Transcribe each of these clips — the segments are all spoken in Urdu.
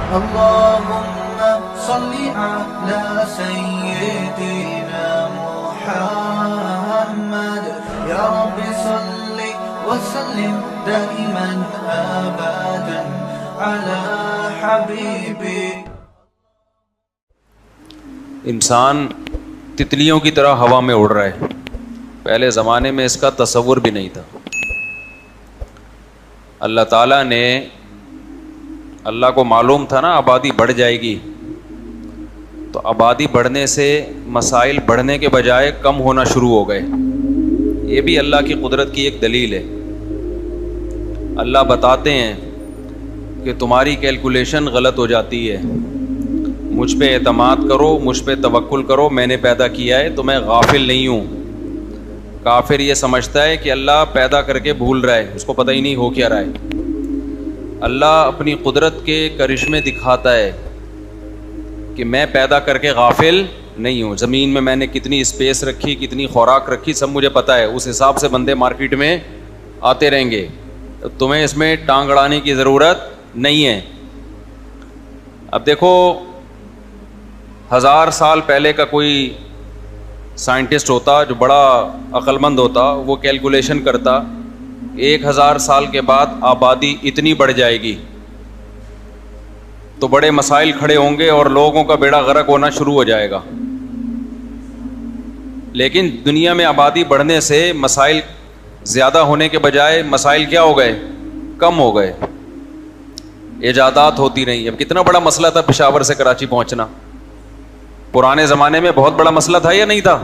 اللهم صل على سيدنا محمد يا رب صل وسلم دائما أبدا على حبيبك. انسان تتلیوں کی طرح ہوا میں اڑ رہا ہے. پہلے زمانے میں اس کا تصور بھی نہیں تھا. اللہ تعالیٰ نے، اللہ کو معلوم تھا نا آبادی بڑھ جائے گی، تو آبادی بڑھنے سے مسائل بڑھنے کے بجائے کم ہونا شروع ہو گئے. یہ بھی اللہ کی قدرت کی ایک دلیل ہے. اللہ بتاتے ہیں کہ تمہاری کیلکولیشن غلط ہو جاتی ہے، مجھ پہ اعتماد کرو، مجھ پہ توکل کرو، میں نے پیدا کیا ہے تو میں غافل نہیں ہوں. کافر یہ سمجھتا ہے کہ اللہ پیدا کر کے بھول رہا ہے، اس کو پتہ ہی نہیں ہو کیا رہا ہے. اللہ اپنی قدرت کے کرشمے دکھاتا ہے کہ میں پیدا کر کے غافل نہیں ہوں. زمین میں میں نے کتنی اسپیس رکھی، کتنی خوراک رکھی، سب مجھے پتہ ہے. اس حساب سے بندے مارکیٹ میں آتے رہیں گے، تمہیں اس میں ٹانگ اڑانے کی ضرورت نہیں ہے. اب دیکھو 1000 سال پہلے کا کوئی سائنٹسٹ ہوتا جو بڑا عقل مند ہوتا، وہ کیلکولیشن کرتا 1000 سال کے بعد آبادی اتنی بڑھ جائے گی تو بڑے مسائل کھڑے ہوں گے اور لوگوں کا بیڑا غرق ہونا شروع ہو جائے گا. لیکن دنیا میں آبادی بڑھنے سے مسائل زیادہ ہونے کے بجائے مسائل کیا ہو گئے؟ کم ہو گئے. ایجادات ہوتی رہیں. اب کتنا بڑا مسئلہ تھا پشاور سے کراچی پہنچنا. پرانے زمانے میں بہت بڑا مسئلہ تھا یا نہیں تھا؟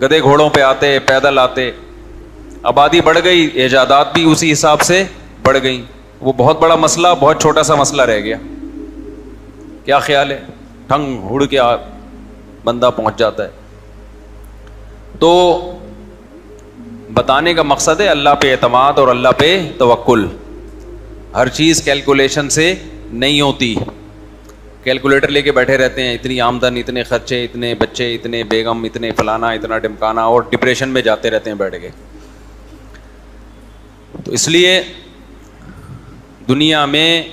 گدھے گھوڑوں پہ آتے، پیدل آتے. آبادی بڑھ گئی، ایجادات بھی اسی حساب سے بڑھ گئیں. وہ بہت بڑا مسئلہ بہت چھوٹا سا مسئلہ رہ گیا. کیا خیال ہے؟ ٹھنگ ہڑ کے بندہ پہنچ جاتا ہے. تو بتانے کا مقصد ہے اللہ پہ اعتماد اور اللہ پہ توکل. ہر چیز کیلکولیشن سے نہیں ہوتی. کیلکولیٹر لے کے بیٹھے رہتے ہیں، اتنی آمدن، اتنے خرچے، اتنے بچے، اتنے بیگم، اتنے فلانا، اتنا ڈمکانا، اور ڈپریشن میں جاتے رہتے ہیں بیٹھ کے. تو اس لیے دنیا میں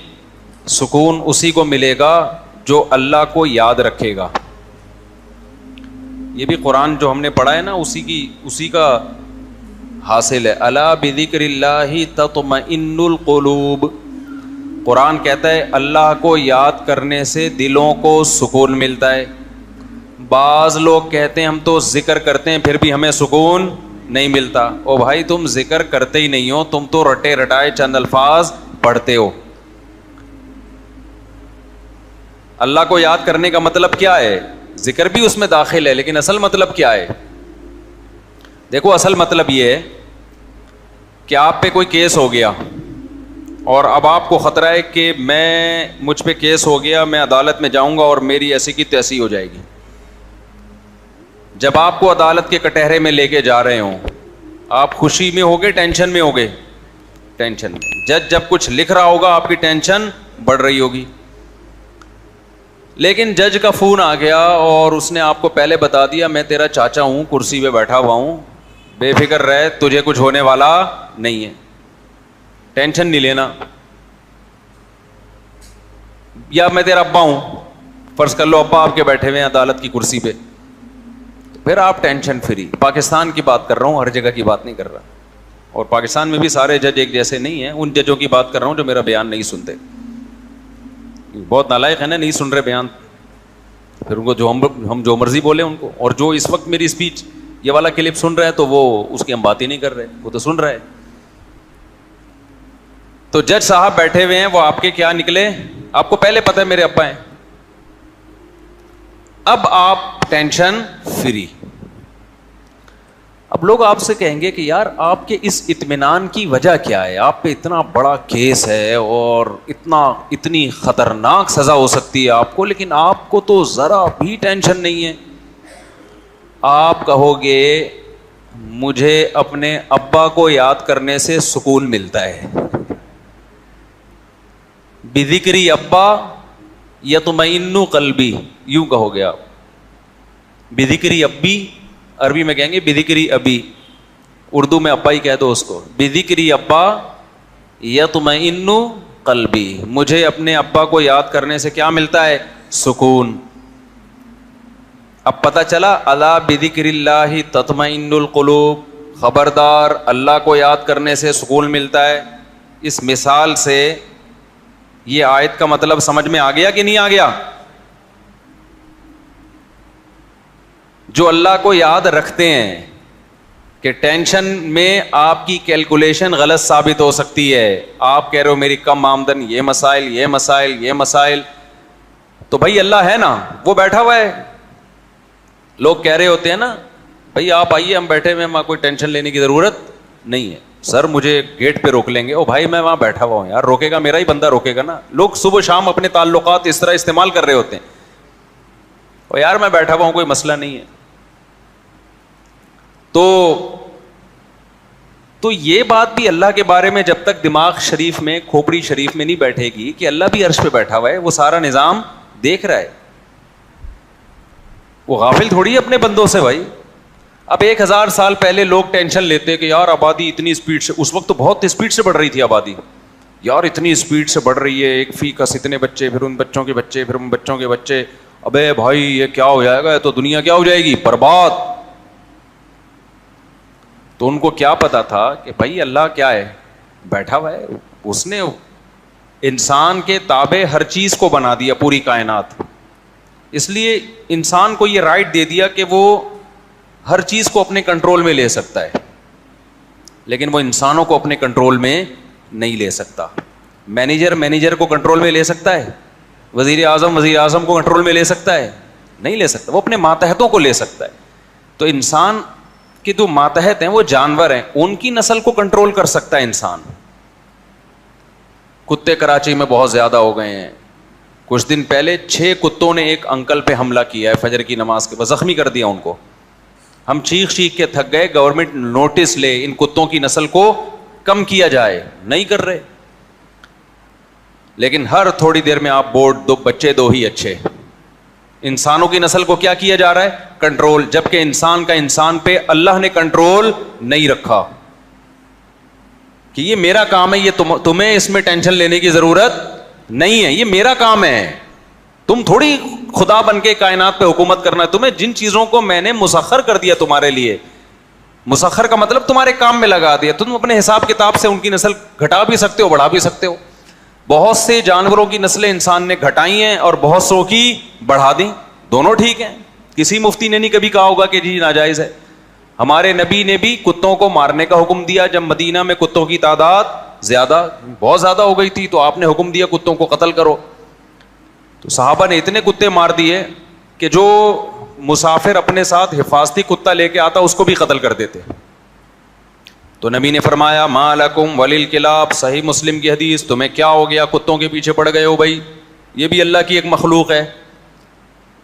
سکون اسی کو ملے گا جو اللہ کو یاد رکھے گا. یہ بھی قرآن جو ہم نے پڑھا ہے نا، اسی کا حاصل ہے. الا بذکر اللہ تطمئن القلوب. قرآن کہتا ہے اللہ کو یاد کرنے سے دلوں کو سکون ملتا ہے. بعض لوگ کہتے ہیں ہم تو ذکر کرتے ہیں پھر بھی ہمیں سکون نہیں ملتا. او بھائی تم ذکر کرتے ہی نہیں ہو، تم تو رٹے رٹائے چند الفاظ پڑھتے ہو. اللہ کو یاد کرنے کا مطلب کیا ہے؟ ذکر بھی اس میں داخل ہے، لیکن اصل مطلب کیا ہے؟ دیکھو اصل مطلب یہ ہے کہ آپ پہ کوئی کیس ہو گیا اور اب آپ کو خطرہ ہے کہ مجھ پہ کیس ہو گیا، میں عدالت میں جاؤں گا اور میری ایسی کی تیسی ہو جائے گی. جب آپ کو عدالت کے کٹہرے میں لے کے جا رہے ہوں، آپ خوشی میں ہوگے، ٹینشن میں ہوگے؟ ٹینشن میں. جج جب کچھ لکھ رہا ہوگا آپ کی ٹینشن بڑھ رہی ہوگی. لیکن جج کا فون آ گیا اور اس نے آپ کو پہلے بتا دیا میں تیرا چاچا ہوں، کرسی پہ بیٹھا ہوا ہوں، بے فکر رہے، تجھے کچھ ہونے والا نہیں ہے، ٹینشن نہیں لینا. یا میں تیرا ابا ہوں، فرض کر لو ابا آپ کے بیٹھے ہوئے ہیں عدالت کی کرسی پہ، پھر آپ ٹینشن فری. پاکستان کی بات کر رہا ہوں، ہر جگہ کی بات نہیں کر رہا. اور پاکستان میں بھی سارے جج ایک جیسے نہیں ہیں. ان ججوں کی بات کر رہا ہوں جو میرا بیان نہیں سنتے. بہت نالائق ہے نا، نہیں سن رہے بیان، پھر ان کو ہم جو مرضی بولیں ان کو. اور جو اس وقت میری اسپیچ یہ والا کلپ سن رہے ہیں تو وہ اس کی ہم بات ہی نہیں کر رہے، وہ تو سن رہے ہیں. تو جج صاحب بیٹھے ہوئے ہیں، وہ آپ کے کیا نکلے؟ آپ کو پہلے پتہ ہے میرے ابا ہیں. اب آپ ٹینشن فری. اب لوگ آپ سے کہیں گے کہ یار آپ کے اس اطمینان کی وجہ کیا ہے؟ آپ پہ اتنا بڑا کیس ہے اور اتنی خطرناک سزا ہو سکتی ہے آپ کو، لیکن آپ کو تو ذرا بھی ٹینشن نہیں ہے. آپ کہو گے مجھے اپنے ابا کو یاد کرنے سے سکون ملتا ہے. بذکری ابا یطمئن قلبی، یوں کہو گے آپ. بذکری ابی، عربی میں کہیں گے بذکری ابی، اردو میں ابا ہی کہہ دو اس کو. بذکری ابا یطمئن قلبی, مجھے اپنے ابا کو یاد کرنے سے کیا ملتا ہے؟ سکون. اب پتہ چلا الا بذکر اللہ تطمئن القلوب, خبردار اللہ کو یاد کرنے سے سکون ملتا ہے. اس مثال سے یہ آیت کا مطلب سمجھ میں آ گیا کہ نہیں آ گیا؟ جو اللہ کو یاد رکھتے ہیں کہ ٹینشن میں آپ کی کیلکولیشن غلط ثابت ہو سکتی ہے, آپ کہہ رہے ہو میری کم آمدن, یہ مسائل یہ مسائل یہ مسائل, تو بھائی اللہ ہے نا, وہ بیٹھا ہوا ہے. لوگ کہہ رہے ہوتے ہیں نا بھائی آپ آئیے ہم بیٹھے ہوئے, وہاں کوئی ٹینشن لینے کی ضرورت نہیں ہے. سر مجھے گیٹ پہ روک لیں گے, او بھائی میں وہاں بیٹھا ہوا ہوں یار, روکے گا میرا ہی بندہ روکے گا نا. لوگ صبح شام اپنے تعلقات اس طرح استعمال کر رہے ہوتے ہیں, او یار میں بیٹھا ہوا ہوں کوئی مسئلہ نہیں ہے. تو یہ بات بھی اللہ کے بارے میں جب تک دماغ شریف میں, کھوپڑی شریف میں نہیں بیٹھے گی کہ اللہ بھی عرش پہ بیٹھا ہوا ہے, وہ سارا نظام دیکھ رہا ہے, وہ غافل تھوڑی ہے اپنے بندوں سے بھائی. اب 1000 سال پہلے لوگ ٹینشن لیتے کہ یار آبادی اتنی اسپیڈ سے, اس وقت تو بہت اسپیڈ سے بڑھ رہی تھی آبادی, یار اتنی اسپیڈ سے بڑھ رہی ہے, ایک فی کس اتنے بچے, پھر ان بچوں کے بچے, پھر ان بچوں کے بچے, ابے بھائی یہ کیا ہو جائے گا, تو دنیا کیا ہو جائے گی, برباد. تو ان کو کیا پتا تھا کہ بھائی اللہ کیا ہے, بیٹھا ہوا ہے, اس نے انسان کے تابع ہر چیز کو بنا دیا, پوری کائنات. اس لیے انسان کو یہ رائٹ دے دیا کہ وہ ہر چیز کو اپنے کنٹرول میں لے سکتا ہے, لیکن وہ انسانوں کو اپنے کنٹرول میں نہیں لے سکتا. مینیجر کو کنٹرول میں لے سکتا ہے, وزیر اعظم کو کنٹرول میں لے سکتا ہے, نہیں لے سکتا. وہ اپنے ماتحتوں کو لے سکتا ہے. تو انسان کے جو ماتحت ہیں وہ جانور ہیں, ان کی نسل کو کنٹرول کر سکتا ہے انسان. کتے کراچی میں بہت زیادہ ہو گئے ہیں. کچھ دن پہلے 6 کتوں نے ایک انکل پہ حملہ کیا ہے فجر کی نماز کے بعد, زخمی کر دیا ان کو. ہم چیخ کے تھک گئے, گورنمنٹ نوٹس لے, ان کتوں کی نسل کو کم کیا جائے, نہیں کر رہے. لیکن ہر تھوڑی دیر میں آپ بورڈ, 2 بچے 2 ہی اچھے. انسانوں کی نسل کو کیا کیا جا رہا ہے, کنٹرول, جبکہ انسان کا انسان پہ اللہ نے کنٹرول نہیں رکھا کہ یہ میرا کام ہے, یہ تمہیں اس میں ٹینشن لینے کی ضرورت نہیں ہے, یہ میرا کام ہے. تم تھوڑی خدا بن کے کائنات پہ حکومت کرنا ہے. تمہیں جن چیزوں کو میں نے مسخر کر دیا تمہارے لیے, مسخر کا مطلب تمہارے کام میں لگا دیا, تم اپنے حساب کتاب سے ان کی نسل گھٹا بھی سکتے ہو, بڑھا بھی سکتے ہو. بہت سے جانوروں کی نسلیں انسان نے گھٹائی ہیں اور بہت سو کی بڑھا دی, دونوں ٹھیک ہیں. کسی مفتی نے نہیں کبھی کہا ہوگا کہ جی ناجائز ہے. ہمارے نبی نے بھی کتوں کو مارنے کا حکم دیا جب مدینہ میں کتوں کی تعداد بہت زیادہ ہو گئی تھی, تو آپ نے حکم دیا کتوں کو قتل کرو. تو صحابہ نے اتنے کتے مار دیے کہ جو مسافر اپنے ساتھ حفاظتی کتا لے کے آتا اس کو بھی قتل کر دیتے. تو نبی نے فرمایا ما لکم وللکلاب, صحیح مسلم کی حدیث, تمہیں کیا ہو گیا, کتوں کے پیچھے پڑ گئے ہو بھائی, یہ بھی اللہ کی ایک مخلوق ہے.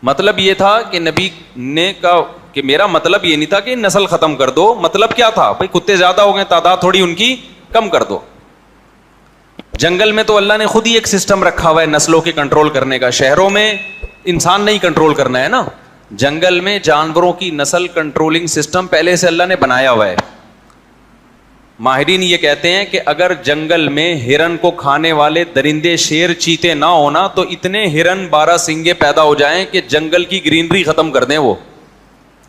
مطلب یہ تھا کہ نبی نے کہا کہ میرا مطلب یہ نہیں تھا کہ نسل ختم کر دو, مطلب کیا تھا بھائی کتے زیادہ ہو گئے, تعداد تھوڑی ان کی کم کر دو. جنگل میں تو اللہ نے خود ہی ایک سسٹم رکھا ہوا ہے نسلوں کے کنٹرول کرنے کا, شہروں میں انسان نہیں کنٹرول کرنا ہے نا, جنگل میں جانوروں کی نسل کنٹرولنگ سسٹم پہلے سے اللہ نے بنایا ہوا ہے. ماہرین یہ کہتے ہیں کہ اگر جنگل میں ہرن کو کھانے والے درندے شیر چیتے نہ ہونا تو اتنے ہرن 12 سنگے پیدا ہو جائیں کہ جنگل کی گرینری ختم کر دیں. وہ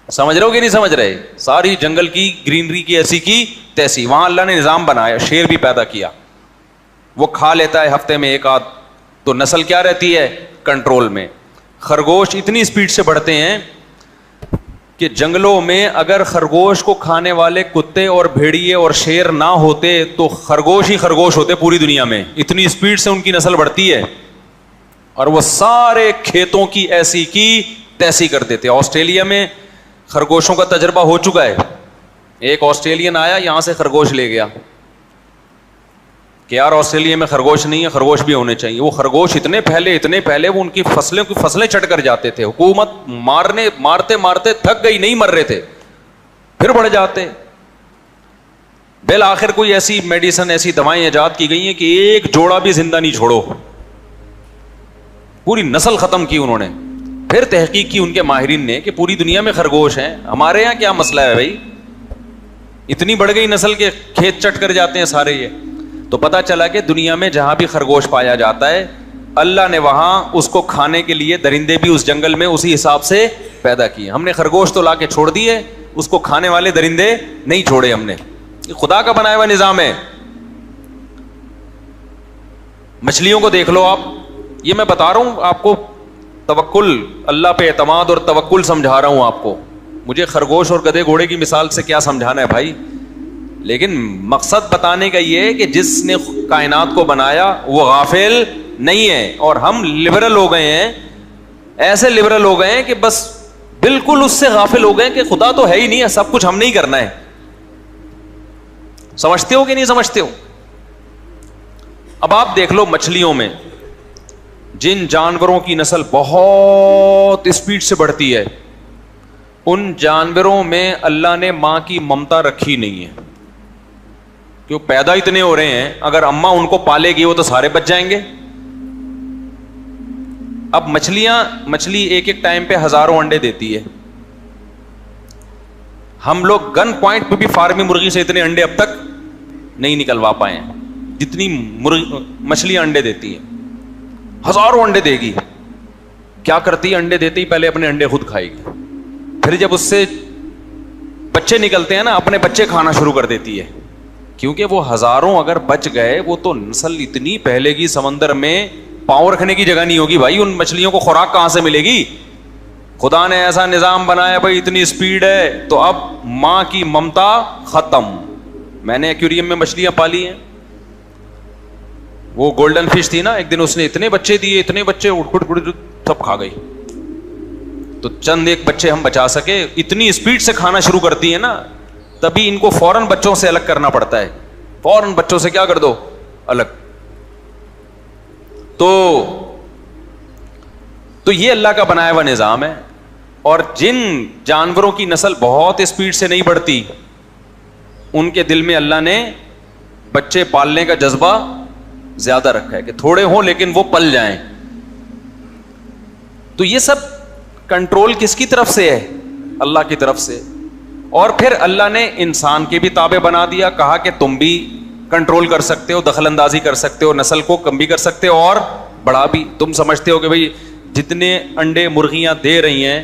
سمجھ رہے ہو کہ نہیں سمجھ رہے, ساری جنگل کی گرینری کی ایسی کی تیسی, وہاں اللہ نے نظام بنایا, شیر بھی پیدا کیا, وہ کھا لیتا ہے ہفتے میں 1 آدھ, تو نسل کیا رہتی ہے کنٹرول میں. خرگوش اتنی اسپیڈ سے بڑھتے ہیں کہ جنگلوں میں اگر خرگوش کو کھانے والے کتے اور بھیڑیے اور شیر نہ ہوتے تو خرگوش ہی خرگوش ہوتے پوری دنیا میں, اتنی اسپیڈ سے ان کی نسل بڑھتی ہے, اور وہ سارے کھیتوں کی ایسی کی تیسی کر دیتے. آسٹریلیا میں خرگوشوں کا تجربہ ہو چکا ہے. ایک آسٹریلین آیا یہاں سے خرگوش لے گیا کہ یار آسٹریلیا میں خرگوش نہیں ہے, خرگوش بھی ہونے چاہیے. وہ خرگوش اتنے پہلے وہ ان کی فصلیں چٹ کر جاتے تھے. حکومت مارتے مارتے تھک گئی, نہیں مر رہے تھے, پھر بڑھ جاتے. بالآخر کوئی ایسی میڈیسن, ایسی دوائیں ایجاد کی گئی ہیں کہ ایک جوڑا بھی زندہ نہیں چھوڑو, پوری نسل ختم کی انہوں نے. پھر تحقیق کی ان کے ماہرین نے کہ پوری دنیا میں خرگوش ہیں, ہمارے یہاں کیا مسئلہ ہے بھائی, اتنی بڑھ گئی نسل کے کھیت چٹ کر جاتے ہیں سارے. یہ تو پتا چلا کہ دنیا میں جہاں بھی خرگوش پایا جاتا ہے اللہ نے وہاں اس کو کھانے کے لیے درندے بھی اس جنگل میں اسی حساب سے پیدا کیے. ہم نے خرگوش تو لا کے چھوڑ دیے, اس کو کھانے والے درندے نہیں چھوڑے ہم نے. یہ خدا کا بنایا ہوا نظام ہے. مچھلیوں کو دیکھ لو آپ, یہ میں بتا رہا ہوں آپ کو توکل, اللہ پہ اعتماد اور توکل سمجھا رہا ہوں آپ کو. مجھے خرگوش اور گدھے گھوڑے کی مثال سے کیا سمجھانا ہے بھائی, لیکن مقصد بتانے کا یہ ہے کہ جس نے کائنات کو بنایا وہ غافل نہیں ہے. اور ہم لبرل ہو گئے ہیں, ایسے لبرل ہو گئے ہیں کہ بس بالکل اس سے غافل ہو گئے کہ خدا تو ہے ہی نہیں ہے, سب کچھ ہم نے ہی کرنا ہے. سمجھتے ہو کہ نہیں سمجھتے ہو؟ اب آپ دیکھ لو مچھلیوں میں جن جانوروں کی نسل بہت اسپیڈ سے بڑھتی ہے, ان جانوروں میں اللہ نے ماں کی ممتا رکھی نہیں ہے. کیوں؟ پیدا اتنے ہو رہے ہیں, اگر اماں ان کو پالے گی وہ تو سارے بچ جائیں گے. اب مچھلی ایک ایک ٹائم پہ ہزاروں انڈے دیتی ہے. ہم لوگ گن پوائنٹ پہ بھی فارمی مرغی سے اتنے انڈے اب تک نہیں نکلوا پائے ہیں جتنی مچھلیاں انڈے دیتی ہیں. ہزاروں انڈے دے گی. کیا کرتی ہے؟ انڈے دیتے ہی پہلے اپنے انڈے خود کھائے گی, پھر جب اس سے بچے نکلتے ہیں نا اپنے بچے کھانا شروع کر دیتی ہے. کیونکہ وہ ہزاروں اگر بچ گئے وہ تو نسل اتنی پھیلے گی, سمندر میں پاؤں رکھنے کی جگہ نہیں ہوگی بھائی. ان مچھلیوں کو خوراک کہاں سے ملے گی؟ خدا نے ایسا نظام بنایا بھائی, اتنی اسپیڈ ہے تو اب ماں کی ممتا ختم. میں نے ایکویریم میں مچھلیاں پالی ہیں, وہ گولڈن فش تھی نا, ایک دن اس نے اتنے بچے دیے, اتنے بچے سب کھا گئی. تو چند ایک بچے ہم بچا سکے. اتنی اسپیڈ سے کھانا شروع کرتی ہے نا, تبھی ان کو فوراً بچوں سے الگ کرنا پڑتا ہے. فوراً بچوں سے کیا کر دو؟ الگ. تو یہ اللہ کا بنایا ہوا نظام ہے. اور جن جانوروں کی نسل بہت اسپیڈ سے نہیں بڑھتی, ان کے دل میں اللہ نے بچے پالنے کا جذبہ زیادہ رکھا ہے کہ تھوڑے ہوں لیکن وہ پل جائیں. تو یہ سب کنٹرول کس کی طرف سے ہے؟ اللہ کی طرف سے. اور پھر اللہ نے انسان کے بھی تابع بنا دیا, کہا کہ تم بھی کنٹرول کر سکتے ہو, دخل اندازی کر سکتے ہو, نسل کو کم بھی کر سکتے ہو اور بڑھا بھی. تم سمجھتے ہو کہ بھئی جتنے انڈے مرغیاں دے رہی ہیں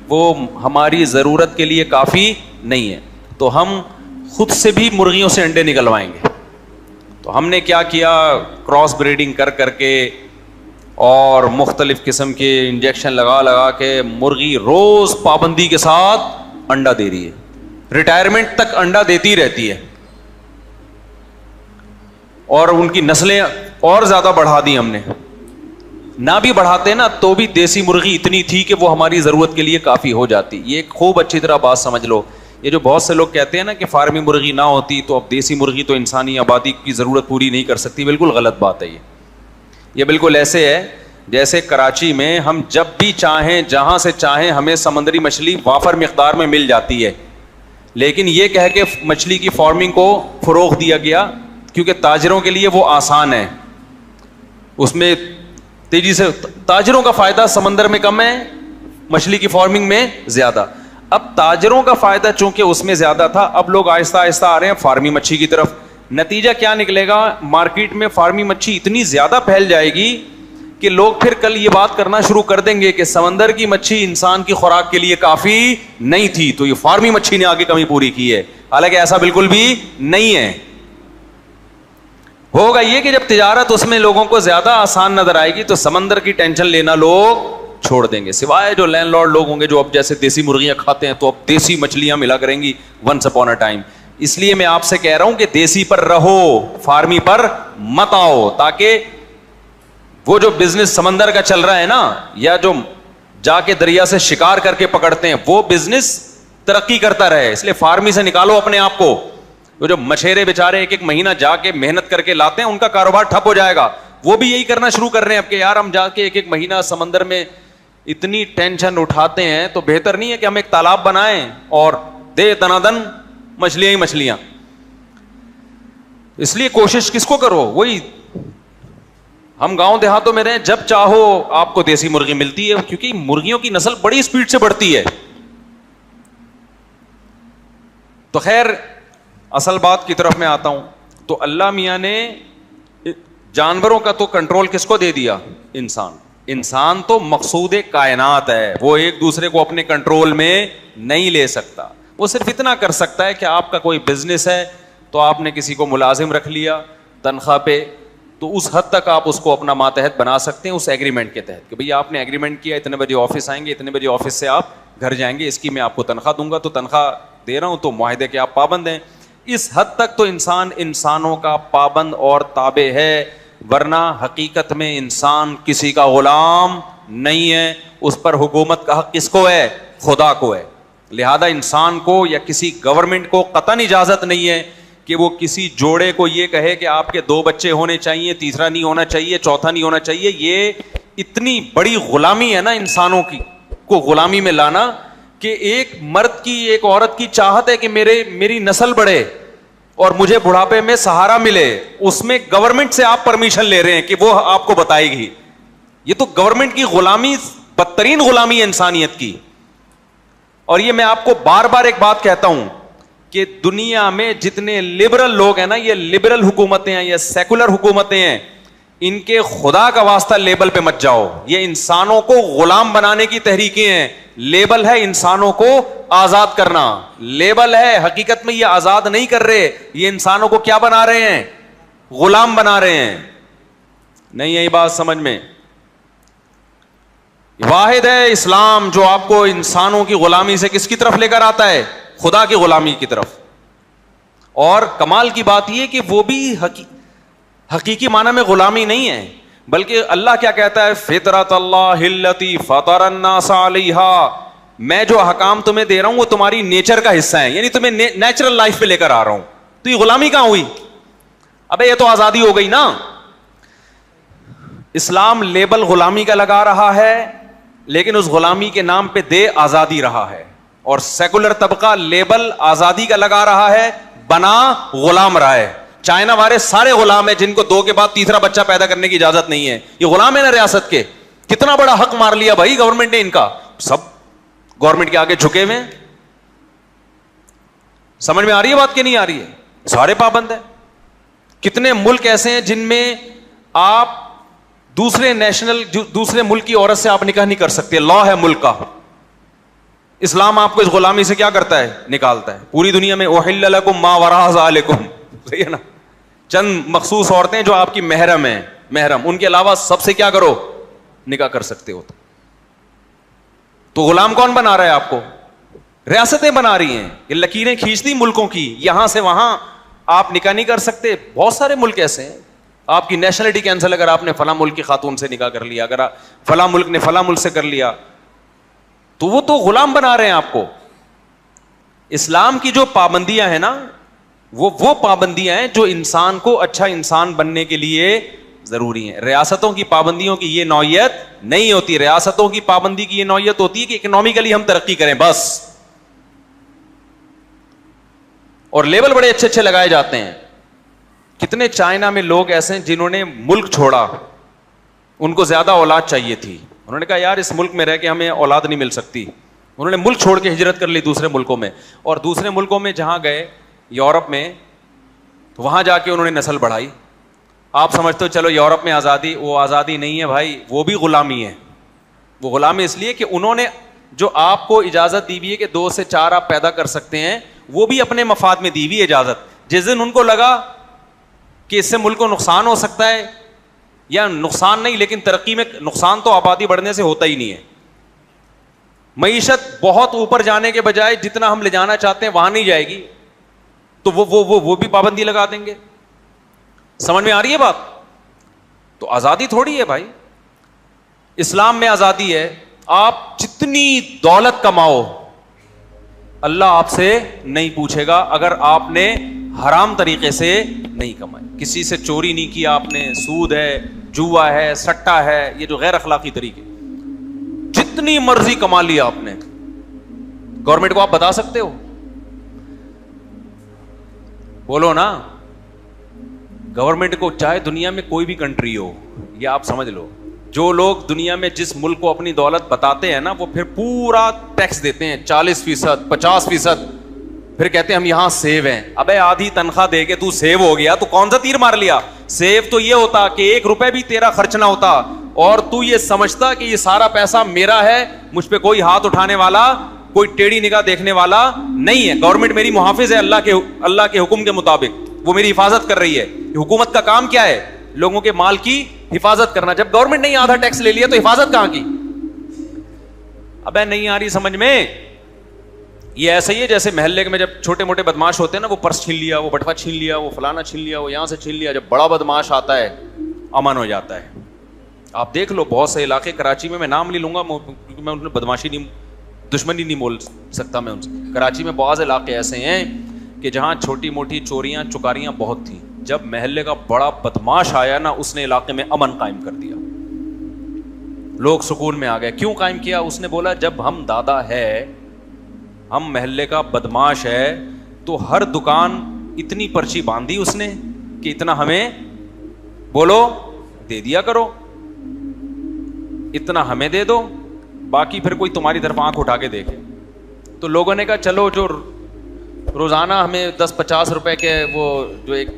وہ ہماری ضرورت کے لیے کافی نہیں ہے, تو ہم خود سے بھی مرغیوں سے انڈے نکلوائیں گے. تو ہم نے کیا کیا, کراس بریڈنگ کر کر کے اور مختلف قسم کے انجیکشن لگا کے مرغی روز پابندی کے ساتھ انڈا دے رہی ہے, ریٹائرمنٹ تک انڈا دیتی رہتی ہے. اور ان کی نسلیں اور زیادہ بڑھا دی ہم نے. نہ بھی بڑھاتے نا تو بھی دیسی مرغی اتنی تھی کہ وہ ہماری ضرورت کے لیے کافی ہو جاتی. یہ خوب اچھی طرح بات سمجھ لو. یہ جو بہت سے لوگ کہتے ہیں نا کہ فارمی مرغی نہ ہوتی تو اب دیسی مرغی تو انسانی آبادی کی ضرورت پوری نہیں کر سکتی, بالکل غلط بات ہے. یہ بالکل ایسے ہے جیسے کراچی میں ہم جب بھی چاہیں جہاں سے چاہیں ہمیں سمندری مچھلی وافر مقدار میں مل جاتی ہے, لیکن یہ کہہ کے مچھلی کی فارمنگ کو فروغ دیا گیا کیونکہ تاجروں کے لیے وہ آسان ہے, اس میں تیزی سے تاجروں کا فائدہ سمندر میں کم ہے, مچھلی کی فارمنگ میں زیادہ. اب تاجروں کا فائدہ چونکہ اس میں زیادہ تھا, اب لوگ آہستہ آہستہ آ رہے ہیں فارمی مچھی کی طرف. نتیجہ کیا نکلے گا؟ مارکیٹ میں فارمی مچھی اتنی زیادہ پھیل جائے گی کہ لوگ پھر کل یہ بات کرنا شروع کر دیں گے کہ سمندر کی مچھی انسان کی خوراک کے لیے کافی نہیں تھی تو یہ فارمی مچھی نے آگے کمی پوری کی ہے. حالانکہ ایسا بالکل بھی نہیں ہے. ہوگا یہ کہ جب تجارت اس میں لوگوں کو زیادہ آسان نظر آئے گی تو سمندر کی ٹینشن لینا لوگ چھوڑ دیں گے, سوائے جو لینڈ لارڈ لوگ ہوں گے جو اب جیسے دیسی مرغیاں کھاتے ہیں تو اب دیسی مچھلیاں ملا کریں گی ونس اپون اے ٹائم. اس لیے میں آپ سے کہہ رہا ہوں کہ دیسی پر رہو, فارمی پر مت آؤ, تاکہ وہ جو بزنس سمندر کا چل رہا ہے نا, یا جو جا کے دریا سے شکار کر کے پکڑتے ہیں, وہ بزنس ترقی کرتا رہے. اس لیے فارمی سے نکالو اپنے آپ کو. وہ جو مچھیرے بیچارے ایک ایک مہینہ جا کے محنت کر کے لاتے ہیں ان کا کاروبار ٹھپ ہو جائے گا. وہ بھی یہی کرنا شروع کر رہے ہیں اب کہ یار ہم جا کے ایک ایک مہینہ سمندر میں اتنی ٹینشن اٹھاتے ہیں تو بہتر نہیں ہے کہ ہم ایک تالاب بنائیں اور دے دنادن مچھلیاں ہی مچھلیاں. اس لیے کوشش کس کو کرو, وہی ہم گاؤں دیہاتوں میں رہیں, جب چاہو آپ کو دیسی مرغی ملتی ہے کیونکہ مرغیوں کی نسل بڑی اسپیڈ سے بڑھتی ہے. تو خیر اصل بات کی طرف میں آتا ہوں. تو اللہ میاں نے جانوروں کا تو کنٹرول کس کو دے دیا؟ انسان تو مقصود کائنات ہے, وہ ایک دوسرے کو اپنے کنٹرول میں نہیں لے سکتا. وہ صرف اتنا کر سکتا ہے کہ آپ کا کوئی بزنس ہے تو آپ نے کسی کو ملازم رکھ لیا تنخواہ پہ, تو اس حد تک آپ اس کو اپنا ماتحت بنا سکتے ہیں اس ایگریمنٹ کے تحت کہ بھئی آپ نے ایگریمنٹ کیا, اتنے بجے آفس آئیں گے, اتنے بجے آفس سے آپ گھر جائیں گے, اس کی میں آپ کو تنخواہ دوں گا, تو تنخواہ دے رہا ہوں تو معاہدے کے آپ پابند ہیں. اس حد تک تو انسان انسانوں کا پابند اور تابع ہے, ورنہ حقیقت میں انسان کسی کا غلام نہیں ہے. اس پر حکومت کا حق کس کو ہے؟ خدا کو ہے. لہذا انسان کو یا کسی گورنمنٹ کو قطعاً اجازت نہیں ہے کہ وہ کسی جوڑے کو یہ کہے کہ آپ کے 2 بچے ہونے چاہیے, تیسرا نہیں ہونا چاہیے, چوتھا نہیں ہونا چاہیے. یہ اتنی بڑی غلامی ہے نا انسانوں کی کو غلامی میں لانا, کہ ایک مرد کی ایک عورت کی چاہت ہے کہ میری نسل بڑھے اور مجھے بڑھاپے میں سہارا ملے, اس میں گورنمنٹ سے آپ پرمیشن لے رہے ہیں کہ وہ آپ کو بتائے گی. یہ تو گورنمنٹ کی غلامی, بدترین غلامی ہے انسانیت کی. اور یہ میں آپ کو بار بار ایک بات کہتا ہوں کہ دنیا میں جتنے لبرل لوگ ہیں نا, یہ لبرل حکومتیں ہیں, یہ سیکولر حکومتیں ہیں, ان کے خدا کا واسطہ لیبل پہ مت جاؤ. یہ انسانوں کو غلام بنانے کی تحریکیں ہیں. لیبل ہے انسانوں کو آزاد کرنا, لیبل ہے, حقیقت میں یہ آزاد نہیں کر رہے, یہ انسانوں کو کیا بنا رہے ہیں؟ غلام بنا رہے ہیں. نہیں یہی بات سمجھ میں. واحد ہے اسلام جو آپ کو انسانوں کی غلامی سے کس کی طرف لے کر آتا ہے؟ خدا کی غلامی کی طرف. اور کمال کی بات یہ کہ وہ بھی حقیقی معنی میں غلامی نہیں ہے, بلکہ اللہ کیا کہتا ہے؟ فطرت اللہ التی فطر الناس علیہا, میں جو احکام تمہیں دے رہا ہوں وہ تمہاری نیچر کا حصہ ہے, یعنی تمہیں نیچرل لائف پہ لے کر آ رہا ہوں. تو یہ غلامی کہاں ہوئی؟ ابے یہ تو آزادی ہو گئی نا. اسلام لیبل غلامی کا لگا رہا ہے, لیکن اس غلامی کے نام پہ دے آزادی رہا ہے. اور سیکولر طبقہ لیبل آزادی کا لگا رہا ہے, بنا غلام رہا ہے. چائنا والے سارے غلام ہیں جن کو 2 کے بعد تیسرا بچہ پیدا کرنے کی اجازت نہیں ہے. یہ غلام ہے نا ریاست کے. کتنا بڑا حق مار لیا بھائی گورنمنٹ نے ان کا. سب گورنمنٹ کے آگے جھکے ہوئے. سمجھ میں آ رہی ہے بات کہ نہیں آ رہی ہے؟ سارے پابند ہیں. کتنے ملک ایسے ہیں جن میں آپ دوسرے ملک کی عورت سے آپ نکاح نہیں کر سکتے, لا ہے ملک کا. اسلام آپ کو اس غلامی سے کیا کرتا ہے؟ نکالتا ہے. پوری دنیا میں احل لکم ما وراء ذالکم, صحیح ہے نا, چند مخصوص عورتیں جو آپ کی محرم ہیں, محرم, ان کے علاوہ سب سے کیا کرو؟ نکاح کر سکتے ہو. تو غلام کون بنا رہا ہے آپ کو؟ ریاستیں بنا رہی ہیں, یہ لکیریں کھینچتی ملکوں کی, یہاں سے وہاں آپ نکاح نہیں کر سکتے. بہت سارے ملک ایسے ہیں, آپ کی نیشنلٹی کینسل اگر آپ نے فلاں ملک کی خاتون سے نکاح کر لیا, اگر فلاں ملک نے فلاں ملک سے کر لیا, تو وہ تو غلام بنا رہے ہیں آپ کو. اسلام کی جو پابندیاں ہیں نا, وہ پابندیاں ہیں جو انسان کو اچھا انسان بننے کے لیے ضروری ہیں. ریاستوں کی پابندیوں کی یہ نوعیت نہیں ہوتی. ریاستوں کی پابندی کی یہ نوعیت ہوتی ہے کہ اکنامکلی ہم ترقی کریں بس. اور لیبل بڑے اچھے اچھے لگائے جاتے ہیں. کتنے چائنا میں لوگ ایسے ہیں جنہوں نے ملک چھوڑا, ان کو زیادہ اولاد چاہیے تھی, انہوں نے کہا یار اس ملک میں رہ کے ہمیں اولاد نہیں مل سکتی. انہوں نے ملک چھوڑ کے ہجرت کر لی دوسرے ملکوں میں, اور دوسرے ملکوں میں جہاں گئے یورپ میں, تو وہاں جا کے انہوں نے نسل بڑھائی. آپ سمجھتے ہو چلو یورپ میں آزادی, وہ آزادی نہیں ہے بھائی, وہ بھی غلامی ہے. وہ غلامی اس لیے کہ انہوں نے جو آپ کو اجازت دی ہوئی ہے کہ 2 سے 4 آپ پیدا کر سکتے ہیں, وہ بھی اپنے مفاد میں دی ہوئی اجازت. جس دن ان کو لگا کہ اس سے ملک کو نقصان ہو سکتا ہے, یا نقصان نہیں لیکن ترقی میں نقصان تو آبادی بڑھنے سے ہوتا ہی نہیں ہے. معیشت بہت اوپر جانے کے بجائے جتنا ہم لے جانا چاہتے ہیں وہاں نہیں جائے گی, تو وہ بھی پابندی لگا دیں گے. سمجھ میں آ رہی ہے بات؟ تو آزادی تھوڑی ہے بھائی. اسلام میں آزادی ہے, آپ جتنی دولت کماؤ اللہ آپ سے نہیں پوچھے گا اگر آپ نے حرام طریقے سے نہیں کمائی. کسی سے چوری نہیں کیا آپ نے, سود ہے, جوا ہے, سٹا ہے, یہ جو غیر اخلاقی طریقے, جتنی مرضی کما لیا آپ نے, گورنمنٹ کو آپ بتا سکتے ہو؟ بولو نا. گورنمنٹ کو چاہے دنیا میں کوئی بھی کنٹری ہو, یہ آپ سمجھ لو, جو لوگ دنیا میں جس ملک کو اپنی دولت بتاتے ہیں نا, وہ پھر پورا ٹیکس دیتے ہیں, 40%, 50%. پھر کہتے ہیں ہم یہاں سیو ہیں. ابے آدھی تنخواہ دے کے تو سیو ہو گیا تو کون سا تیر مار لیا؟ سیو تو یہ ہوتا کہ 1 روپے بھی تیرا خرچ نہ ہوتا اور تو یہ سمجھتا کہ یہ سارا پیسہ میرا ہے, مجھ پہ کوئی ہاتھ اٹھانے والا, کوئی ٹیڑھی نگاہ دیکھنے والا نہیں ہے. گورنمنٹ میری محافظ ہے اللہ کے حکم کے مطابق, وہ میری حفاظت کر رہی ہے. حکومت کا کام کیا ہے؟ لوگوں کے مال کی حفاظت کرنا. جب گورنمنٹ نہیں آدھا ٹیکس لے لیا تو حفاظت کہاں کی؟ ابے نہیں آ رہی سمجھ میں. یہ ایسا ہی ہے جیسے محلے میں جب چھوٹے موٹے بدماش ہوتے ہیں نا, وہ پرس چھین لیا, وہ بٹوا چھین لیا, وہ فلانا چھین لیا, وہ یہاں سے چھین لیا. جب بڑا بدماش آتا ہے امن ہو جاتا ہے. آپ دیکھ لو بہت سے علاقے کراچی میں نام نہیں لوں گا کیونکہ میں ان بدماشی نہیں, دشمنی نہیں بول سکتا میں ان سے. کراچی میں بعض علاقے ایسے ہیں کہ جہاں چھوٹی موٹی چوریاں چکاریاں بہت تھیں. جب محلے کا بڑا بدماش آیا نا, اس نے علاقے میں امن قائم کر دیا, لوگ سکون میں آ گئے. کیوں قائم کیا؟ اس نے بولا جب ہم دادا ہے, ہم محلے کا بدماش ہے, تو ہر دکان اتنی پرچی باندھی اس نے کہ اتنا ہمیں بولو دے دیا کرو, اتنا ہمیں دے دو, باقی پھر کوئی تمہاری طرف آنکھ اٹھا کے دیکھے. تو لوگوں نے کہا چلو جو روزانہ ہمیں 10-50 روپے کے وہ جو ایک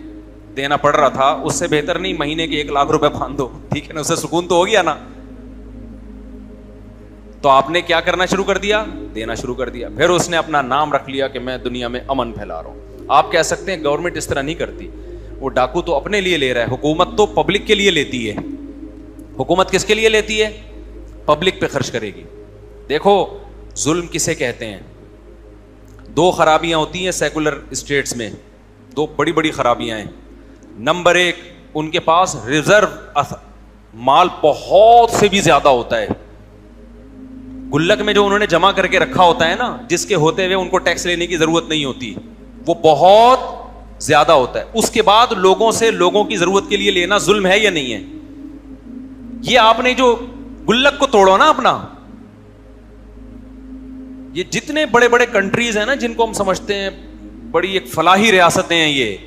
دینا پڑ رہا تھا, اس سے بہتر نہیں مہینے کے 1 لاکھ روپے باندھ دو, ٹھیک ہے نا, اس سے سکون تو ہو گیا نا. تو آپ نے کیا کرنا شروع کر دیا؟ دینا شروع کر دیا. پھر اس نے اپنا نام رکھ لیا کہ میں دنیا میں امن پھیلا رہا ہوں. آپ کہہ سکتے ہیں گورنمنٹ اس طرح نہیں کرتی, وہ ڈاکو تو اپنے لیے لے رہا ہے, حکومت تو پبلک کے لیے لیتی ہے. حکومت کس کے لیے لیتی ہے؟ پبلک پہ خرچ کرے گی. دیکھو ظلم کسے کہتے ہیں؟ 2 خرابیاں ہوتی ہیں سیکولر اسٹیٹس میں, 2 بڑی بڑی خرابیاں ہیں. نمبر 1, ان کے پاس ریزرو مال بہت سے بھی زیادہ ہوتا ہے. گلک میں جو انہوں نے جمع کر کے رکھا ہوتا ہے نا, جس کے ہوتے ہوئے ان کو ٹیکس لینے کی ضرورت نہیں ہوتی, وہ بہت زیادہ ہوتا ہے. اس کے بعد لوگوں سے لوگوں کی ضرورت کے لیے لینا ظلم ہے یا نہیں ہے؟ یہ آپ نے جو گلک کو توڑو نا اپنا, یہ جتنے بڑے بڑے کنٹریز ہیں نا جن کو ہم سمجھتے ہیں بڑی ایک فلاحی ریاستیں ہیں, یہ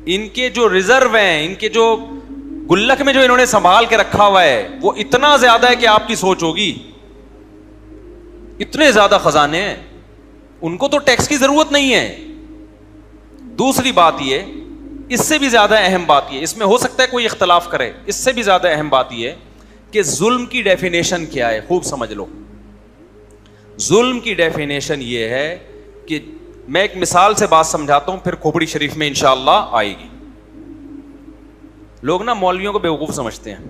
ان کے جو ریزرو ہیں, ان کے جو گلک میں جو انہوں نے سنبھال کے رکھا ہوا ہے, وہ اتنا زیادہ ہے کہ آپ کی سوچ ہوگی. اتنے زیادہ خزانے ہیں, ان کو تو ٹیکس کی ضرورت نہیں ہے. دوسری بات یہ, اس سے بھی زیادہ اہم بات یہ, اس میں ہو سکتا ہے کوئی اختلاف کرے, اس سے بھی زیادہ اہم بات یہ کہ ظلم کی ڈیفینیشن کیا ہے. خوب سمجھ لو, ظلم کی ڈیفینیشن یہ ہے کہ میں ایک مثال سے بات سمجھاتا ہوں, پھر کھوپڑی شریف میں انشاءاللہ آئے گی. لوگ نا مولویوں کو بیوقوف سمجھتے ہیں.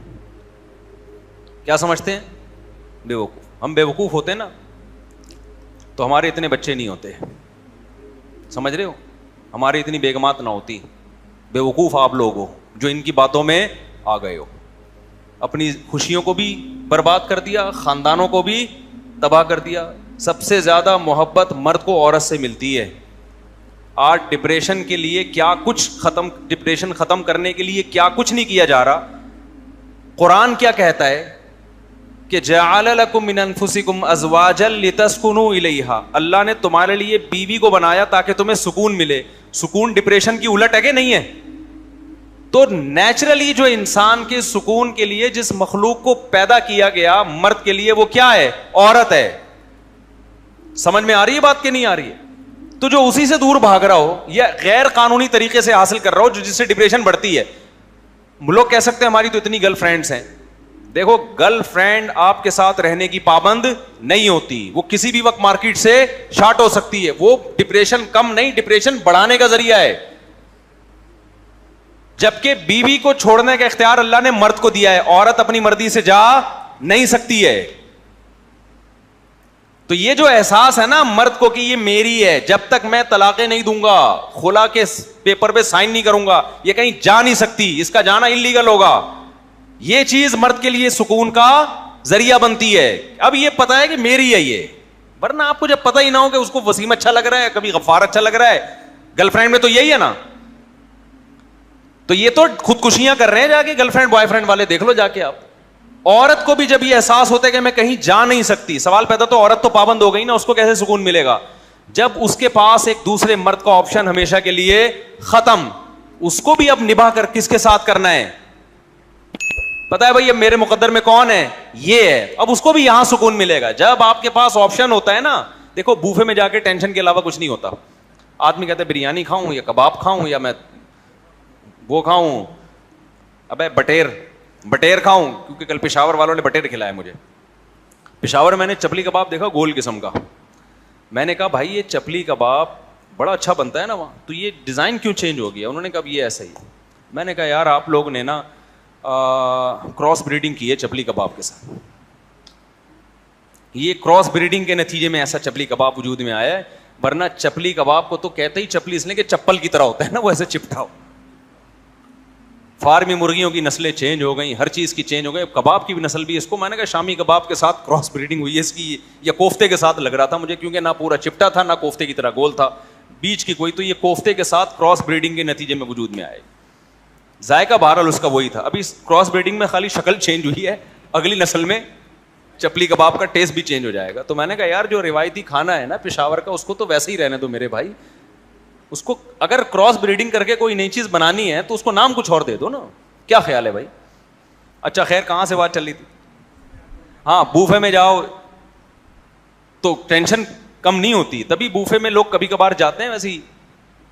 کیا سمجھتے ہیں؟ بیوقوف. ہم بیوقوف ہوتے ہیں نا تو ہمارے اتنے بچے نہیں ہوتے, سمجھ رہے ہو, ہماری اتنی بیگمات نہ ہوتی. بیوقوف آپ لوگ ہو جو ان کی باتوں میں آ گئے ہو. اپنی خوشیوں کو بھی برباد کر دیا, خاندانوں کو بھی تباہ کر دیا. سب سے زیادہ محبت مرد کو عورت سے ملتی ہے. آج ڈپریشن کے لیے کیا کچھ ڈپریشن ختم کرنے کے لیے کیا کچھ نہیں کیا جا رہا. قرآن کیا کہتا ہے کہ جعل لکم من انفسکم ازواجا لتسکنوا الیہا, اللہ نے تمہارے لیے بیوی کو بنایا تاکہ تمہیں سکون ملے. سکون ڈپریشن کی الٹ ہے کہ نہیں ہے؟ تو نیچرلی جو انسان کے سکون کے لیے جس مخلوق کو پیدا کیا گیا مرد کے لیے, وہ کیا ہے؟ عورت ہے. سمجھ میں آ رہی ہے بات کہ نہیں آ رہی ہے؟ تو جو اسی سے دور بھاگ رہا ہو یا غیر قانونی طریقے سے حاصل کر رہا ہو, جو جس سے ڈپریشن بڑھتی ہے. لوگ کہہ سکتے ہیں ہماری تو اتنی گرل فرینڈس ہیں. دیکھو گرل فرینڈ آپ کے ساتھ رہنے کی پابند نہیں ہوتی, وہ کسی بھی وقت مارکیٹ سے شارٹ ہو سکتی ہے. وہ ڈپریشن کم نہیں, ڈپریشن بڑھانے کا ذریعہ ہے. جبکہ بیوی کو چھوڑنے کا اختیار اللہ نے مرد کو دیا ہے, عورت اپنی مرضی سے جا نہیں سکتی ہے. تو یہ جو احساس ہے نا مرد کو کہ یہ میری ہے, جب تک میں طلاقیں نہیں دوں گا, خلا کے پیپر پہ سائن نہیں کروں گا, یہ کہیں جا نہیں سکتی, اس کا جانا انلیگل ہوگا. یہ چیز مرد کے لیے سکون کا ذریعہ بنتی ہے. اب یہ پتا ہے کہ میری ہے یہ, ورنہ آپ کو جب پتہ ہی نہ ہو کہ اس کو وسیم اچھا لگ رہا ہے, کبھی غفار اچھا لگ رہا ہے, گرل فرینڈ میں تو یہی ہے نا. تو یہ تو خودکشیاں کر رہے ہیں جا کے, گرل فرینڈ بوائے فرینڈ والے دیکھ لو جا کے آپ. عورت کو بھی جب یہ احساس ہوتا ہے کہ میں کہیں جا نہیں سکتی, سوال پیدا تو عورت تو پابند ہو گئی نا, اس کو کیسے سکون ملے گا جب اس کے پاس ایک دوسرے مرد کا آپشن ہمیشہ کے لیے ختم. اس کو بھی اب نبھا کر کس کے ساتھ کرنا ہے پتا ہے بھائی, اب میرے مقدر میں کون ہے, یہ ہے. اب اس کو بھی یہاں سکون ملے گا جب آپ کے پاس آپشن ہوتا ہے نا. دیکھو بوفے میں جا کے ٹینشن کے علاوہ کچھ نہیں ہوتا. آدمی کہتا ہے بریانی کھاؤں یا کباب کھاؤں یا میں وہ کھاؤں, ابے بٹیر کھاؤں, کیونکہ کل پشاور والوں نے بٹیر کھلایا مجھے. پشاور میں نے چپلی کباب دیکھا گول قسم کا, میں نے کہا بھائی یہ چپلی کباب بڑا اچھا بنتا ہے نا وہاں, تو یہ ڈیزائن کیوں چینج ہو گیا؟ انہوں نے کہا یہ ایسا ہی. میں نے کہا یار آپ لوگ نے نا کراس بریڈنگ کی ہے چپلی کباب کے ساتھ, یہ کراس بریڈنگ کے نتیجے میں ایسا چپلی کباب وجود میں آیا ہے, ورنہ چپلی کباب کو تو کہتے ہی چپلی اس لیے کہ چپل کی طرح ہوتا ہے نا, وہ ایسے چپٹا ہو. فارمی مرغیوں کی نسلیں چینج ہو گئی, ہر چیز کی چینج ہو گئی, کباب کی بھی نسل بھی. اس کو میں نے کہا شامی کباب کے ساتھ کراس بریڈنگ ہوئی ہے اس کی, یا کوفتے کے ساتھ لگ رہا تھا مجھے, کیونکہ نہ پورا چپٹا تھا نہ کوفتے کی طرح گول تھا, بیچ کی کوئی, تو یہ کوفتے کے ساتھ کراس بریڈنگ کے نتیجے میں وجود میں آئے. ذائقہ بہرحال اس کا وہی تھا. ابھی کراس بریڈنگ میں خالی شکل چینج ہوئی ہے, اگلی نسل میں چپلی کباب کا ٹیسٹ بھی چینج ہو جائے گا. تو میں نے کہا یار جو روایتی کھانا ہے نا پشاور کا, اس کو تو ویسے ہی رہنے دو میرے بھائی. اس کو اگر کراس بریڈنگ کر کے کوئی نئی چیز بنانی ہے تو اس کو نام کچھ اور دے دو نا. کیا خیال ہے بھائی؟ اچھا خیر, کہاں سے بات چل رہی تھی؟ ہاں, بوفے میں جاؤ تو ٹینشن کم نہیں ہوتی. تبھی بوفے میں لوگ کبھی کبھار جاتے ہیں ویسے ہی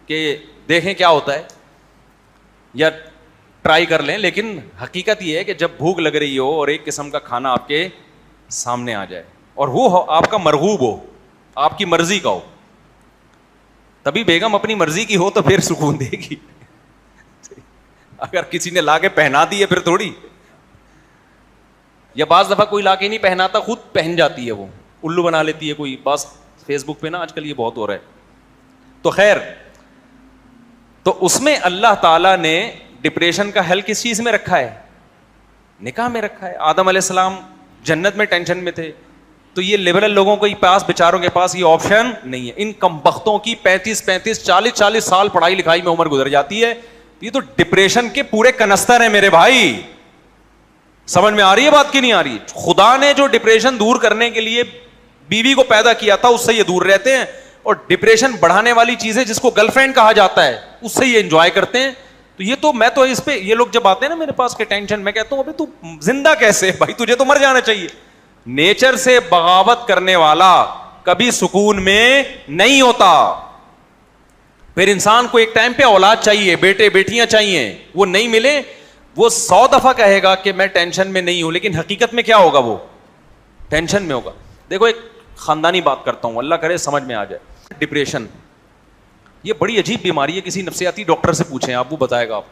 کہ دیکھیں کیا ہوتا ہے یا ٹرائی کر لیں, لیکن حقیقت یہ ہے کہ جب بھوک لگ رہی ہو اور ایک قسم کا کھانا آپ کے سامنے آ جائے اور وہ آپ کا مرغوب ہو, آپ کی مرضی کا ہو, تبھی بیگم اپنی مرضی کی ہو تو پھر سکون دے گی. اگر کسی نے لا کے پہنا دی ہے پھر تھوڑی, یا بعض دفعہ کوئی لا کے نہیں پہناتا, خود پہن جاتی ہے, وہ الو بنا لیتی ہے کوئی. بس فیس بک پہ نا آج کل یہ بہت ہو رہا ہے. تو خیر, تو اس میں اللہ تعالیٰ نے ڈپریشن کا حل کس چیز میں رکھا ہے؟ نکاح میں رکھا ہے. آدم علیہ السلام جنت میں ٹینشن میں تھے, تو یہ لبرل لوگوں کے پاس, بیچاروں کے پاس یہ آپشن نہیں ہے. ان کمبختوں کی 35 40 سال پڑھائی لکھائی میں عمر گزر جاتی ہے. یہ تو ڈپریشن کے پورے کنستر ہیں میرے بھائی. سمجھ میں آ رہی ہے بات کی نہیں آ رہی؟ خدا نے جو ڈپریشن دور کرنے کے لیے بیوی کو پیدا کیا تھا اس سے یہ دور رہتے ہیں, اور ڈپریشن بڑھانے والی چیزیں جس کو گرل فرینڈ کہا جاتا ہے اس سے یہ انجوائے کرتے ہیں. تو یہ تو میں تو اس پہ, یہ لوگ جب آتے ہیں نا میرے پاس کے ٹینشن, میں کہتا ہوں ابھی تو زندہ کیسے بھائی, تجھے تو مر جانا چاہیے. نیچر سے بغاوت کرنے والا کبھی سکون میں نہیں ہوتا. پھر انسان کو ایک ٹائم پہ اولاد چاہیے, بیٹے بیٹیاں چاہیے, وہ نہیں ملے وہ 100 دفعہ کہے گا کہ میں ٹینشن میں نہیں ہوں, لیکن حقیقت میں کیا ہوگا, وہ ٹینشن میں ہوگا. دیکھو ایک خاندانی بات کرتا ہوں, اللہ کرے سمجھ میں آ جائے. ڈپریشن یہ بڑی عجیب بیماری ہے, کسی نفسیاتی ڈاکٹر سے پوچھیں آپ, وہ بتائے گا آپ.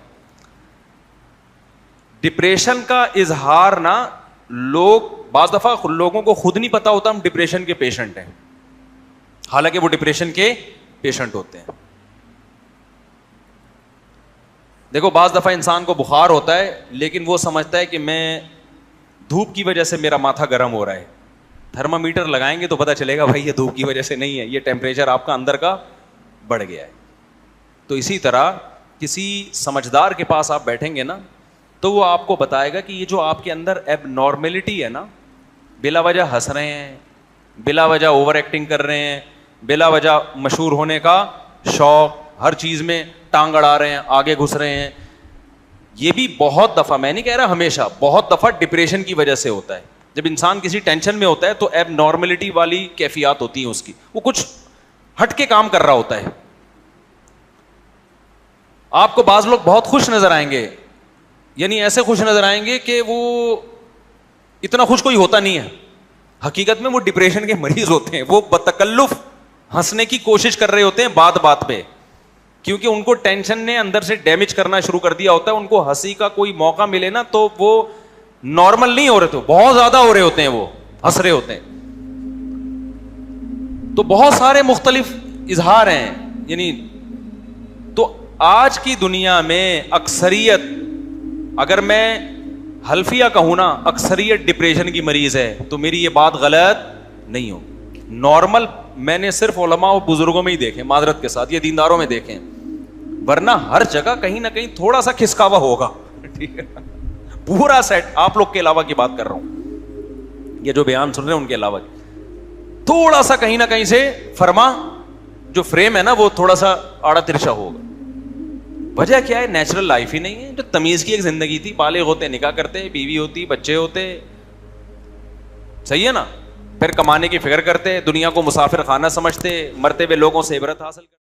ڈپریشن کا اظہار نا لوگ, بعض دفعہ لوگوں کو خود نہیں پتا ہوتا ہم ڈپریشن کے پیشنٹ ہیں, حالانکہ وہ ڈپریشن کے پیشنٹ ہوتے ہیں. دیکھو بعض دفعہ انسان کو بخار ہوتا ہے لیکن وہ سمجھتا ہے کہ میں دھوپ کی وجہ سے میرا ماتھا گرم ہو رہا ہے. تھرما میٹر لگائیں گے تو پتہ چلے گا بھائی یہ دھوپ کی وجہ سے نہیں ہے, یہ ٹیمپریچر آپ کا اندر کا بڑھ گیا ہے. تو اسی طرح کسی سمجھدار کے پاس آپ بیٹھیں گے نا تو وہ آپ کو بتائے گا کہ یہ جو آپ کے اندر ایب نارملٹی ہے نا, بلا وجہ ہنس رہے ہیں, بلا وجہ اوور ایکٹنگ کر رہے ہیں, بلا وجہ مشہور ہونے کا شوق, ہر چیز میں ٹانگ اڑا رہے ہیں, آگے گھس رہے ہیں, یہ بھی بہت دفعہ, میں نہیں کہہ رہا ہمیشہ, بہت دفعہ ڈپریشن کی وجہ سے ہوتا ہے. جب انسان کسی ٹینشن میں ہوتا ہے تو ایب نارملٹی والی کیفیات ہوتی ہیں اس کی, وہ کچھ ہٹ کے کام کر رہا ہوتا ہے. آپ کو بعض لوگ بہت خوش نظر آئیں گے, یعنی ایسے خوش نظر آئیں گے کہ وہ اتنا خوش کوئی ہوتا نہیں ہے, حقیقت میں وہ ڈپریشن کے مریض ہوتے ہیں. وہ بتکلف ہنسنے کی کوشش کر رہے ہوتے ہیں بات بات پہ, کیونکہ ان کو ٹینشن نے اندر سے ڈیمیج کرنا شروع کر دیا ہوتا ہے. ان کو ہنسی کا کوئی موقع ملے نا تو وہ نارمل نہیں ہو رہے, تو بہت زیادہ ہو رہے ہوتے ہیں, وہ ہنس رہے ہوتے ہیں. تو بہت سارے مختلف اظہار ہیں. یعنی تو آج کی دنیا میں اکثریت, اگر میں حلفیہ کہوں نا, اکثریت ڈپریشن کی مریض ہے, تو میری یہ بات غلط نہیں ہو. نارمل میں نے صرف علماء و بزرگوں میں ہی دیکھے, معذرت کے ساتھ, یہ دینداروں میں دیکھیں, ورنہ ہر جگہ کہیں نہ کہیں تھوڑا سا کھسکاوا ہوگا. ٹھیک ہے, پورا سیٹ, آپ لوگ کے علاوہ کی بات کر رہا ہوں, یہ جو بیان سن رہے ہیں ان کے علاوہ, تھوڑا سا کہیں نہ کہیں سے فرما جو فریم ہے نا وہ تھوڑا سا آڑا ترچھا ہوگا. وجہ کیا ہے؟ نیچرل لائف ہی نہیں ہے. جو تمیز کی ایک زندگی تھی, بالغ ہوتے, نکاح کرتے, بیوی ہوتی, بچے ہوتے, صحیح ہے نا, پھر کمانے کی فکر کرتے, دنیا کو مسافر خانہ سمجھتے, مرتے ہوئے لوگوں سے عبرت حاصل کرتے.